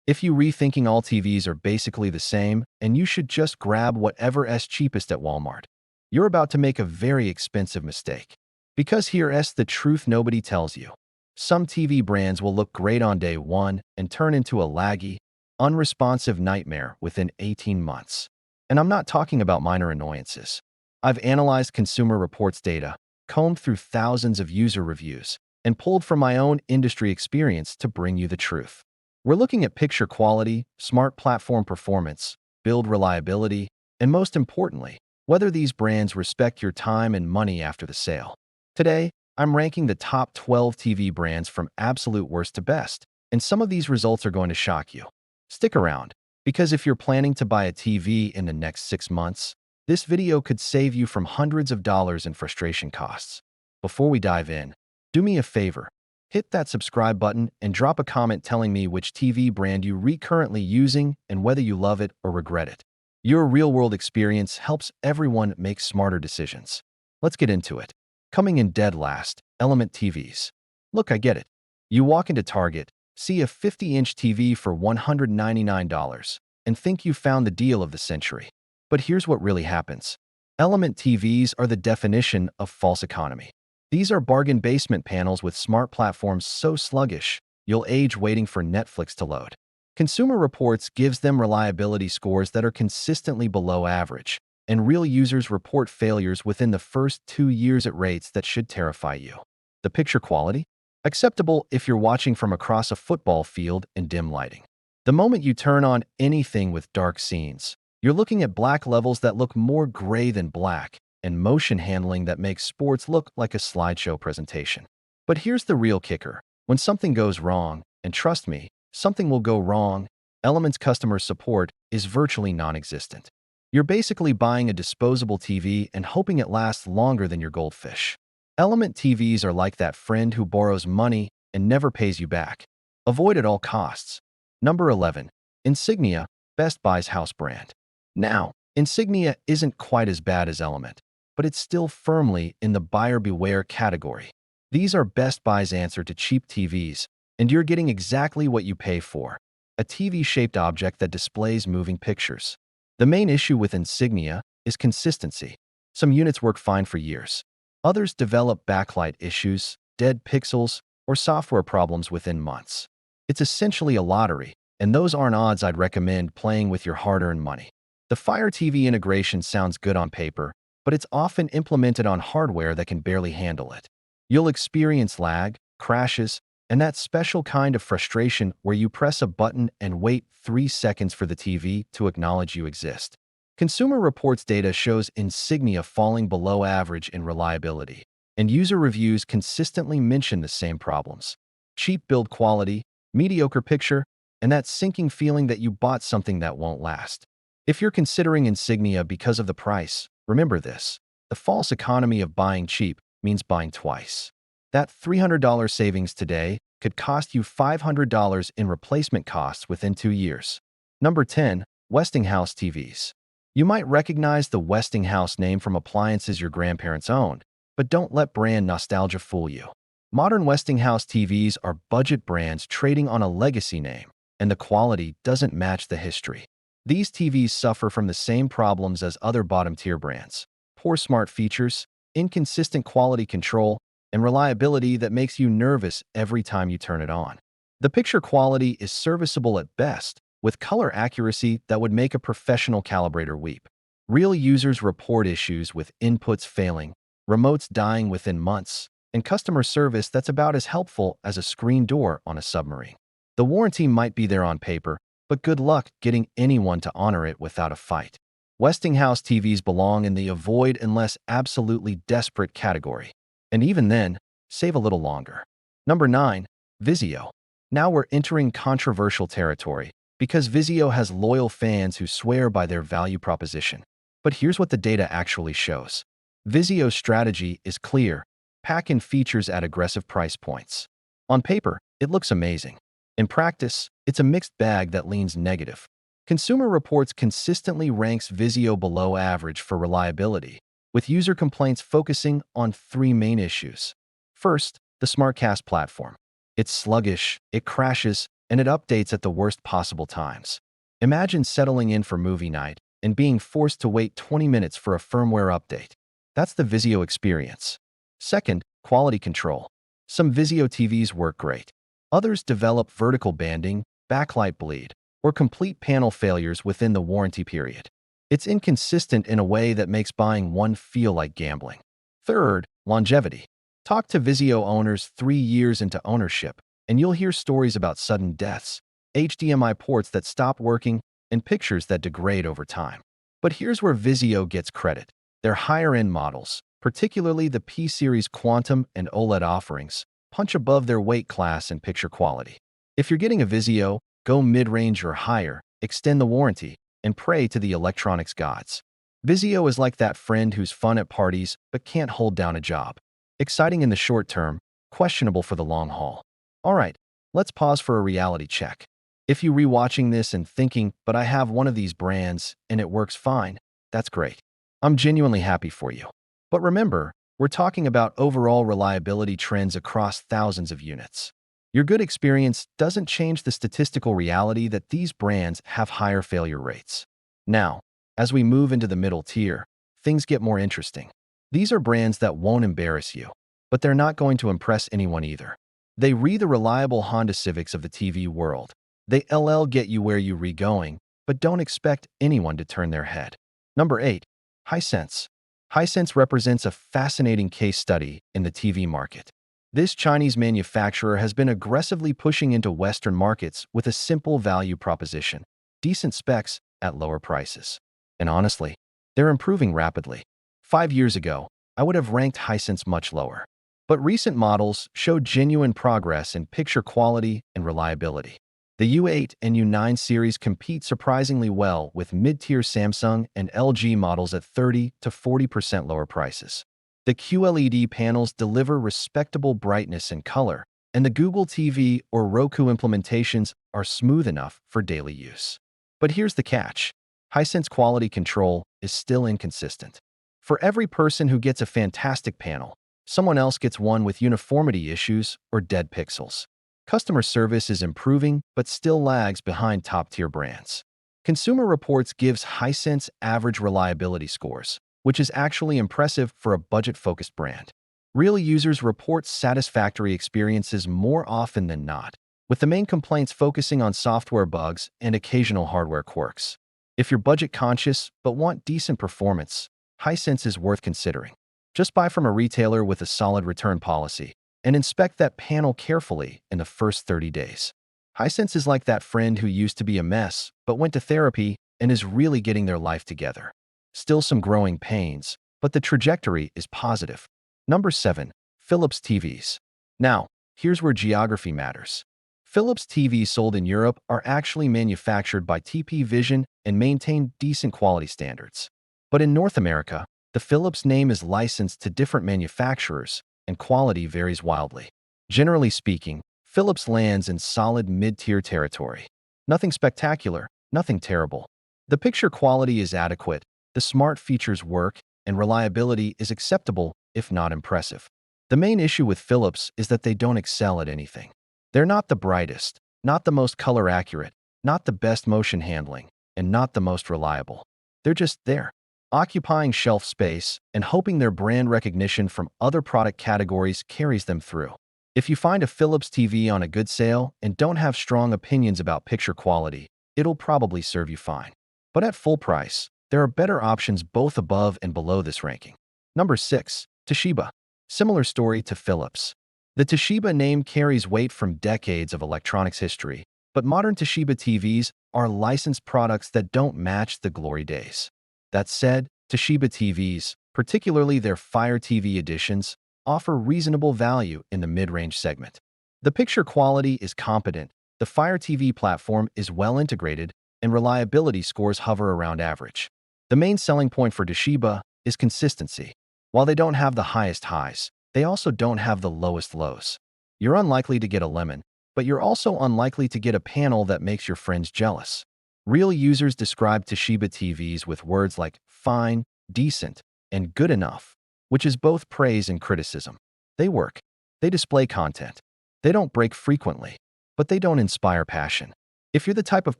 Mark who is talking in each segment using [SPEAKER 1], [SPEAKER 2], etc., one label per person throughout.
[SPEAKER 1] If you rethinking all TVs are basically the same and you should just grab whatever is cheapest at Walmart, you're about to make a very expensive mistake. Because here's the truth nobody tells you. Some TV brands will look great on day one and turn into a laggy, unresponsive nightmare within 18 months. And I'm not talking about minor annoyances. I've analyzed Consumer Reports data, combed through thousands of user reviews, and pulled from my own industry experience to bring you the truth. We're looking at picture quality, smart platform performance, build reliability, and most importantly, whether these brands respect your time and money after the sale. Today, I'm ranking the top 12 TV brands from absolute worst to best, and some of these results are going to shock you. Stick around, because if you're planning to buy a TV in the next 6 months, this video could save you from hundreds of dollars in frustration costs. Before we dive in, do me a favor. Hit that subscribe button and drop a comment telling me which TV brand you're currently using and whether you love it or regret it. Your real-world experience helps everyone make smarter decisions. Let's get into it. Coming in dead last, Element TVs. Look, I get it. You walk into Target, see a 50-inch TV for $199, and think you found the deal of the century. But here's what really happens. Element TVs are the definition of false economy. These are bargain basement panels with smart platforms so sluggish, you'll age waiting for Netflix to load. Consumer Reports gives them reliability scores that are consistently below average, and real users report failures within the first 2 years at rates that should terrify you. The picture quality? Acceptable if you're watching from across a football field in dim lighting. The moment you turn on anything with dark scenes, you're looking at black levels that look more gray than black, and motion handling that makes sports look like a slideshow presentation. But here's the real kicker. When something goes wrong, and trust me, something will go wrong, Element's customer support is virtually non-existent. You're basically buying a disposable TV and hoping it lasts longer than your goldfish. Element TVs are like that friend who borrows money and never pays you back. Avoid at all costs. Number 11. Insignia, Best Buy's house brand. Now, Insignia isn't quite as bad as Element, but it's still firmly in the buyer beware category. These are Best Buy's answer to cheap TVs, and you're getting exactly what you pay for, a TV-shaped object that displays moving pictures. The main issue with Insignia is consistency. Some units work fine for years. Others develop backlight issues, dead pixels, or software problems within months. It's essentially a lottery, and those aren't odds I'd recommend playing with your hard-earned money. The Fire TV integration sounds good on paper, but it's often implemented on hardware that can barely handle it. You'll experience lag, crashes, and that special kind of frustration where you press a button and wait 3 seconds for the TV to acknowledge you exist. Consumer Reports data shows Insignia falling below average in reliability, and user reviews consistently mention the same problems. Cheap build quality, mediocre picture, and that sinking feeling that you bought something that won't last. If you're considering Insignia because of the price, remember this. The false economy of buying cheap means buying twice. That $300 savings today could cost you $500 in replacement costs within 2 years. Number 10. Westinghouse TVs. You might recognize the Westinghouse name from appliances your grandparents owned, but don't let brand nostalgia fool you. Modern Westinghouse TVs are budget brands trading on a legacy name, and the quality doesn't match the history. These TVs suffer from the same problems as other bottom-tier brands: poor smart features, inconsistent quality control, and reliability that makes you nervous every time you turn it on. The picture quality is serviceable at best, with color accuracy that would make a professional calibrator weep. Real users report issues with inputs failing, remotes dying within months, and customer service that's about as helpful as a screen door on a submarine. The warranty might be there on paper, but good luck getting anyone to honor it without a fight. Westinghouse TVs belong in the avoid unless absolutely desperate category. And even then, save a little longer. Number 9. Vizio. Now we're entering controversial territory, because Vizio has loyal fans who swear by their value proposition. But here's what the data actually shows. Vizio's strategy is clear: pack in features at aggressive price points. On paper, it looks amazing. In practice, it's a mixed bag that leans negative. Consumer Reports consistently ranks Vizio below average for reliability, with user complaints focusing on 3 main issues. First, the SmartCast platform. It's sluggish, it crashes, and it updates at the worst possible times. Imagine settling in for movie night and being forced to wait 20 minutes for a firmware update. That's the Vizio experience. Second, quality control. Some Vizio TVs work great. Others develop vertical banding, backlight bleed, or complete panel failures within the warranty period. It's inconsistent in a way that makes buying one feel like gambling. Third, longevity. Talk to Vizio owners 3 years into ownership, and you'll hear stories about sudden deaths, HDMI ports that stop working, and pictures that degrade over time. But here's where Vizio gets credit. Their higher-end models, particularly the P-Series Quantum and OLED offerings, punch above their weight class in picture quality. If you're getting a Vizio, go mid-range or higher, extend the warranty, and pray to the electronics gods. Vizio is like that friend who's fun at parties but can't hold down a job. Exciting in the short term, questionable for the long haul. Alright, let's pause for a reality check. If you're rewatching this and thinking, but I have one of these brands and it works fine, that's great. I'm genuinely happy for you. But remember, we're talking about overall reliability trends across thousands of units. Your good experience doesn't change the statistical reality that these brands have higher failure rates. Now, as we move into the middle tier, things get more interesting. These are brands that won't embarrass you, but they're not going to impress anyone either. They the reliable Honda Civics of the TV world. They get you where you're going, but don't expect anyone to turn their head. Number 8. Hisense. Hisense represents a fascinating case study in the TV market. This Chinese manufacturer has been aggressively pushing into Western markets with a simple value proposition, decent specs at lower prices. And honestly, they're improving rapidly. 5 years ago, I would have ranked Hisense much lower. But recent models show genuine progress in picture quality and reliability. The U8 and U9 series compete surprisingly well with mid-tier Samsung and LG models at 30 to 40% lower prices. The QLED panels deliver respectable brightness and color, and the Google TV or Roku implementations are smooth enough for daily use. But here's the catch. Hisense quality control is still inconsistent. For every person who gets a fantastic panel, someone else gets one with uniformity issues or dead pixels. Customer service is improving but still lags behind top-tier brands. Consumer Reports gives Hisense average reliability scores, which is actually impressive for a budget-focused brand. Real users report satisfactory experiences more often than not, with the main complaints focusing on software bugs and occasional hardware quirks. If you're budget-conscious but want decent performance, Hisense is worth considering. Just buy from a retailer with a solid return policy and inspect that panel carefully in the first 30 days. Hisense is like that friend who used to be a mess but went to therapy and is really getting their life together. Still some growing pains, but the trajectory is positive. Number 7. Philips TVs. Now, here's where geography matters. Philips TVs sold in Europe are actually manufactured by TP Vision and maintain decent quality standards. But in North America, the Philips name is licensed to different manufacturers, and quality varies wildly. Generally speaking, Philips lands in solid mid-tier territory. Nothing spectacular, nothing terrible. The picture quality is adequate, the smart features work, and reliability is acceptable, if not impressive. The main issue with Philips is that they don't excel at anything. They're not the brightest, not the most color accurate, not the best motion handling, and not the most reliable. They're just there, occupying shelf space and hoping their brand recognition from other product categories carries them through. If you find a Philips TV on a good sale and don't have strong opinions about picture quality, it'll probably serve you fine. But at full price, there are better options both above and below this ranking. Number 6. Toshiba. Similar story to Philips. The Toshiba name carries weight from decades of electronics history, but modern Toshiba TVs are licensed products that don't match the glory days. That said, Toshiba TVs, particularly their Fire TV editions, offer reasonable value in the mid-range segment. The picture quality is competent, the Fire TV platform is well integrated, and reliability scores hover around average. The main selling point for Toshiba is consistency. While they don't have the highest highs, they also don't have the lowest lows. You're unlikely to get a lemon, but you're also unlikely to get a panel that makes your friends jealous. Real users describe Toshiba TVs with words like fine, decent, and good enough, which is both praise and criticism. They work. They display content. They don't break frequently. but they don't inspire passion. If you're the type of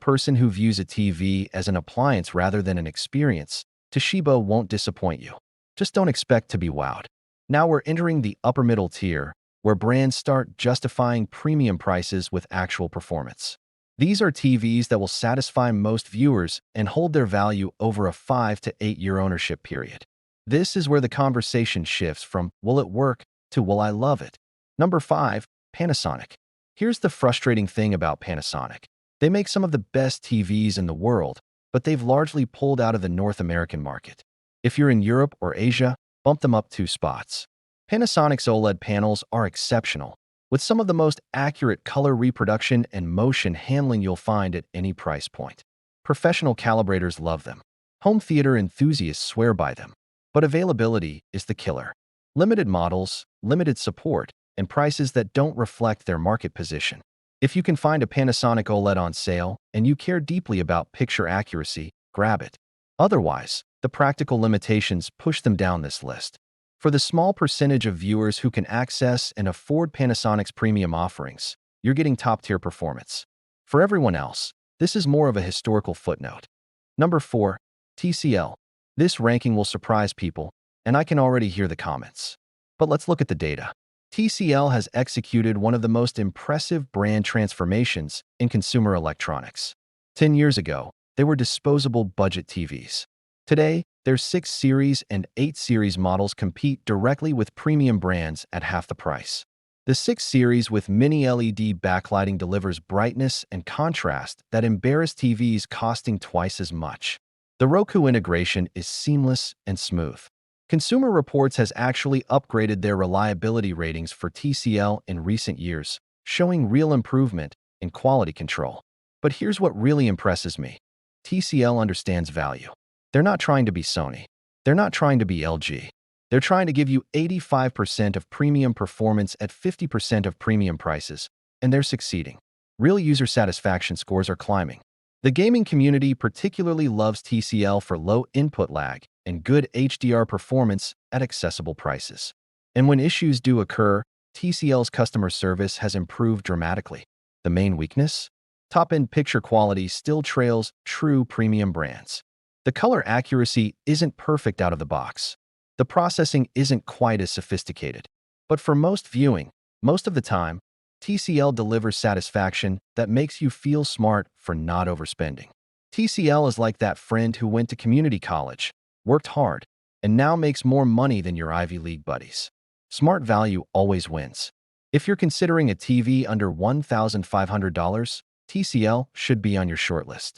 [SPEAKER 1] person who views a TV as an appliance rather than an experience, Toshiba won't disappoint you. Just don't expect to be wowed. Now we're entering the upper middle tier, where brands start justifying premium prices with actual performance. These are TVs that will satisfy most viewers and hold their value over a 5 to 8 year ownership period. This is where the conversation shifts from "will it work" to "will I love it?" Number 5. Panasonic. Here's the frustrating thing about Panasonic. They make some of the best TVs in the world, but they've largely pulled out of the North American market. If you're in Europe or Asia, bump them up 2 spots. Panasonic's OLED panels are exceptional, with some of the most accurate color reproduction and motion handling you'll find at any price point. Professional calibrators love them. Home theater enthusiasts swear by them. But availability is the killer. Limited models, limited support, and prices that don't reflect their market position. If you can find a Panasonic OLED on sale and you care deeply about picture accuracy, grab it. Otherwise, the practical limitations push them down this list. For the small percentage of viewers who can access and afford Panasonic's premium offerings, you're getting top-tier performance. For everyone else, this is more of a historical footnote. Number 4. TCL. This ranking will surprise people, and I can already hear the comments. But let's look at the data. TCL has executed one of the most impressive brand transformations in consumer electronics. 10 years ago, they were disposable budget TVs. Today, their 6 Series and 8 Series models compete directly with premium brands at half the price. The 6 Series with mini LED backlighting delivers brightness and contrast that embarrass TVs costing twice as much. The Roku integration is seamless and smooth. Consumer Reports has actually upgraded their reliability ratings for TCL in recent years, showing real improvement in quality control. But here's what really impresses me. TCL understands value. They're not trying to be Sony. They're not trying to be LG. They're trying to give you 85% of premium performance at 50% of premium prices, and they're succeeding. Real user satisfaction scores are climbing. The gaming community particularly loves TCL for low input lag and good HDR performance at accessible prices. And when issues do occur, TCL's customer service has improved dramatically. The main weakness? Top-end picture quality still trails true premium brands. The color accuracy isn't perfect out of the box. The processing isn't quite as sophisticated. But for most viewing, most of the time, TCL delivers satisfaction that makes you feel smart for not overspending. TCL is like that friend who went to community college, worked hard, and now makes more money than your Ivy League buddies. Smart value always wins. If you're considering a TV under $1,500, TCL should be on your shortlist.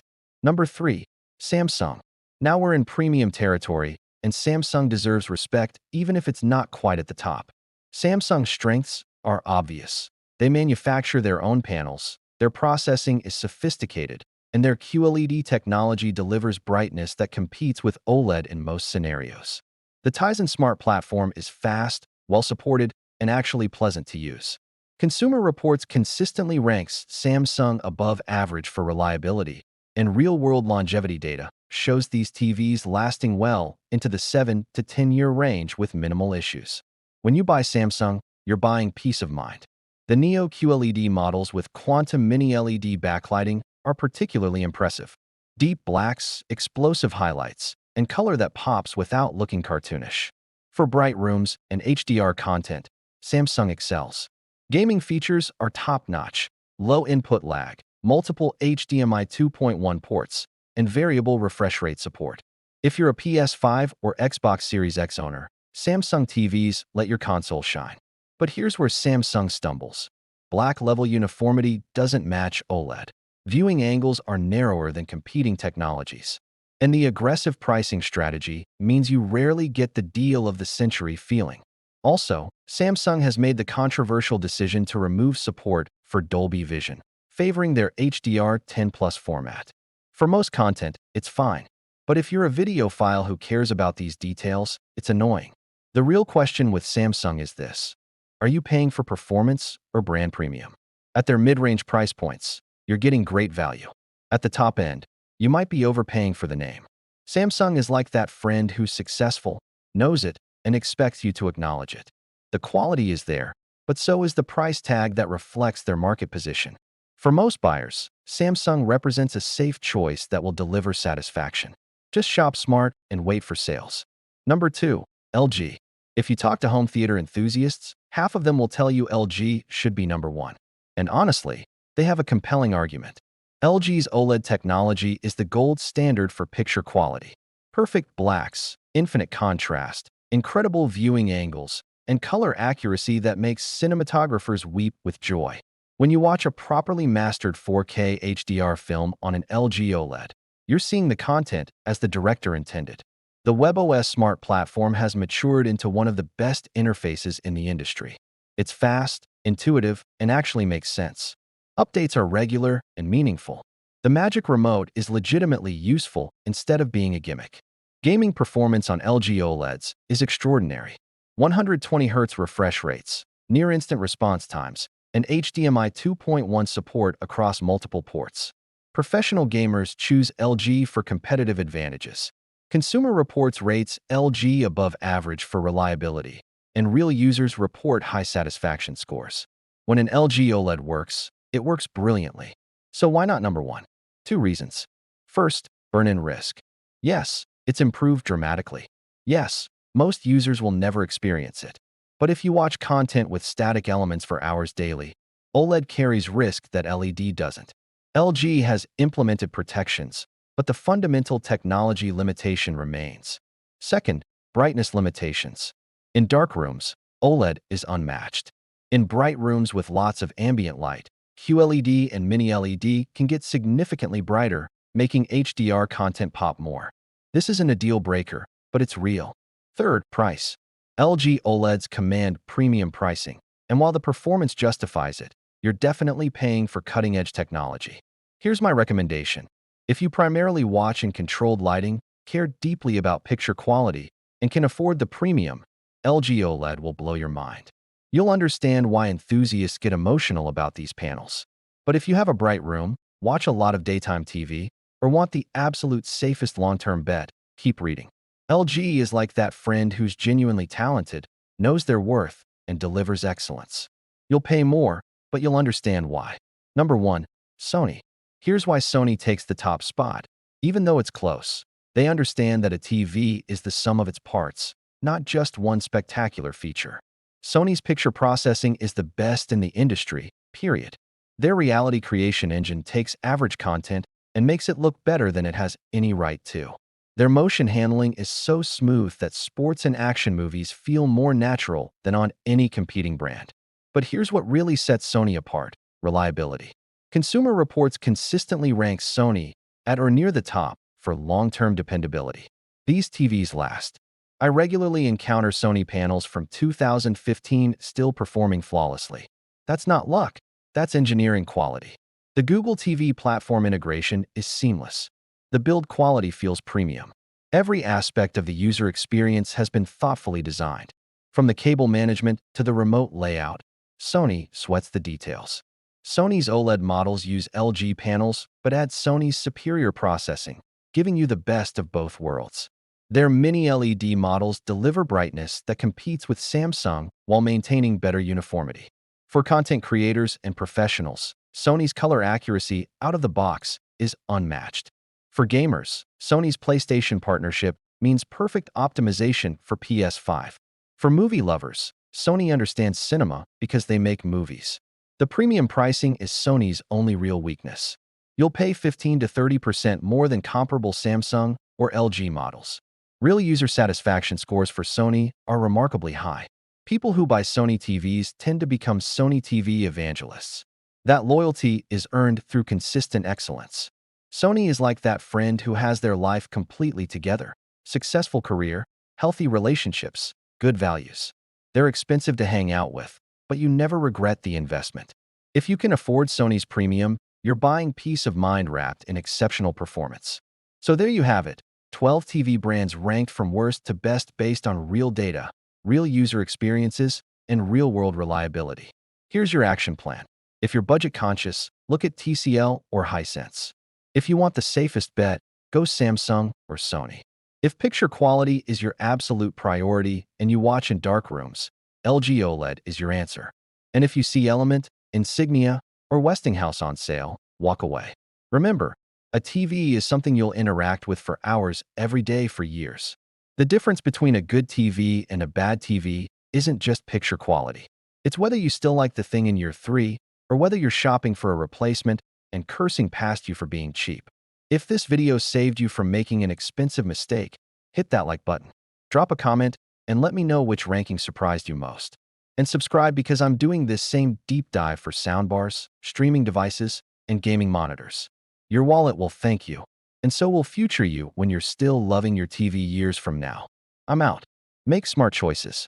[SPEAKER 1] Number 3. Samsung. Now we're in premium territory, and Samsung deserves respect even if it's not quite at the top. Samsung's strengths are obvious. They manufacture their own panels, their processing is sophisticated, and their QLED technology delivers brightness that competes with OLED in most scenarios. The Tizen Smart platform is fast, well-supported, and actually pleasant to use. Consumer Reports consistently ranks Samsung above average for reliability, and real-world longevity data shows these TVs lasting well into the 7 to 10-year range with minimal issues. When you buy Samsung, you're buying peace of mind. The Neo QLED models with quantum mini LED backlighting are particularly impressive. Deep blacks, explosive highlights, and color that pops without looking cartoonish. For bright rooms and HDR content, Samsung excels. Gaming features are top-notch, low input lag, multiple HDMI 2.1 ports, and variable refresh rate support. If you're a PS5 or Xbox Series X owner, Samsung TVs let your console shine. But here's where Samsung stumbles. Black level uniformity doesn't match OLED. Viewing angles are narrower than competing technologies. And the aggressive pricing strategy means you rarely get the deal of the century feeling. Also, Samsung has made the controversial decision to remove support for Dolby Vision, favoring their HDR10+ format. For most content, it's fine. But if you're a videophile who cares about these details, it's annoying. The real question with Samsung is this. Are you paying for performance or brand premium? At their mid-range price points, you're getting great value. At the top end, you might be overpaying for the name. Samsung is like that friend who's successful, knows it, and expects you to acknowledge it. The quality is there, but so is the price tag that reflects their market position. For most buyers, Samsung represents a safe choice that will deliver satisfaction. Just shop smart and wait for sales. Number 2. LG. If you talk to home theater enthusiasts, half of them will tell you LG should be number 1. And honestly, they have a compelling argument. LG's OLED technology is the gold standard for picture quality. Perfect blacks, infinite contrast, incredible viewing angles, and color accuracy that makes cinematographers weep with joy. When you watch a properly mastered 4K HDR film on an LG OLED, you're seeing the content as the director intended. The WebOS Smart platform has matured into one of the best interfaces in the industry. It's fast, intuitive, and actually makes sense. Updates are regular and meaningful. The Magic Remote is legitimately useful instead of being a gimmick. Gaming performance on LG OLEDs is extraordinary. 120Hz refresh rates, near-instant response times, and HDMI 2.1 support across multiple ports. Professional gamers choose LG for competitive advantages. Consumer Reports rates LG above average for reliability, and real users report high satisfaction scores. When an LG OLED works, it works brilliantly. So why not number 1? 2 reasons. First, burn-in risk. Yes, it's improved dramatically. Yes, most users will never experience it. But if you watch content with static elements for hours daily, OLED carries risk that LED doesn't. LG has implemented protections, but the fundamental technology limitation remains. Second, brightness limitations. In dark rooms, OLED is unmatched. In bright rooms with lots of ambient light, QLED and Mini-LED can get significantly brighter, making HDR content pop more. This isn't a deal breaker, but it's real. Third, price. LG OLEDs command premium pricing, and while the performance justifies it, you're definitely paying for cutting-edge technology. Here's my recommendation. If you primarily watch in controlled lighting, care deeply about picture quality, and can afford the premium, LG OLED will blow your mind. You'll understand why enthusiasts get emotional about these panels. But if you have a bright room, watch a lot of daytime TV, or want the absolute safest long-term bet, keep reading. LG is like that friend who's genuinely talented, knows their worth, and delivers excellence. You'll pay more, but you'll understand why. Number 1. Sony. Here's why Sony takes the top spot. Even though it's close, they understand that a TV is the sum of its parts, not just one spectacular feature. Sony's picture processing is the best in the industry, period. Their reality creation engine takes average content and makes it look better than it has any right to. Their motion handling is so smooth that sports and action movies feel more natural than on any competing brand. But here's what really sets Sony apart: reliability. Consumer Reports consistently ranks Sony at or near the top for long-term dependability. These TVs last. I regularly encounter Sony panels from 2015 still performing flawlessly. That's not luck, that's engineering quality. The Google TV platform integration is seamless. The build quality feels premium. Every aspect of the user experience has been thoughtfully designed. From the cable management to the remote layout, Sony sweats the details. Sony's OLED models use LG panels but add Sony's superior processing, giving you the best of both worlds. Their Mini-LED models deliver brightness that competes with Samsung while maintaining better uniformity. For content creators and professionals, Sony's color accuracy out of the box is unmatched. For gamers, Sony's PlayStation partnership means perfect optimization for PS5. For movie lovers, Sony understands cinema because they make movies. The premium pricing is Sony's only real weakness. You'll pay 15 to 30% more than comparable Samsung or LG models. Real user satisfaction scores for Sony are remarkably high. People who buy Sony TVs tend to become Sony TV evangelists. That loyalty is earned through consistent excellence. Sony is like that friend who has their life completely together: successful career, healthy relationships, good values. They're expensive to hang out with, but you never regret the investment. If you can afford Sony's premium, you're buying peace of mind wrapped in exceptional performance. So there you have it, 12 TV brands ranked from worst to best based on real data, real user experiences, and real-world reliability. Here's your action plan. If you're budget conscious, look at TCL or Hisense. If you want the safest bet, go Samsung or Sony. If picture quality is your absolute priority and you watch in dark rooms, LG OLED is your answer. And if you see Element, Insignia, or Westinghouse on sale, walk away. Remember, a TV is something you'll interact with for hours every day for years. The difference between a good TV and a bad TV isn't just picture quality. It's whether you still like the thing in year 3 or whether you're shopping for a replacement and cursing past you for being cheap. If this video saved you from making an expensive mistake, hit that like button. Drop a comment and let me know which ranking surprised you most. And subscribe because I'm doing this same deep dive for soundbars, streaming devices, and gaming monitors. Your wallet will thank you, and so will future you when you're still loving your TV years from now. I'm out. Make smart choices.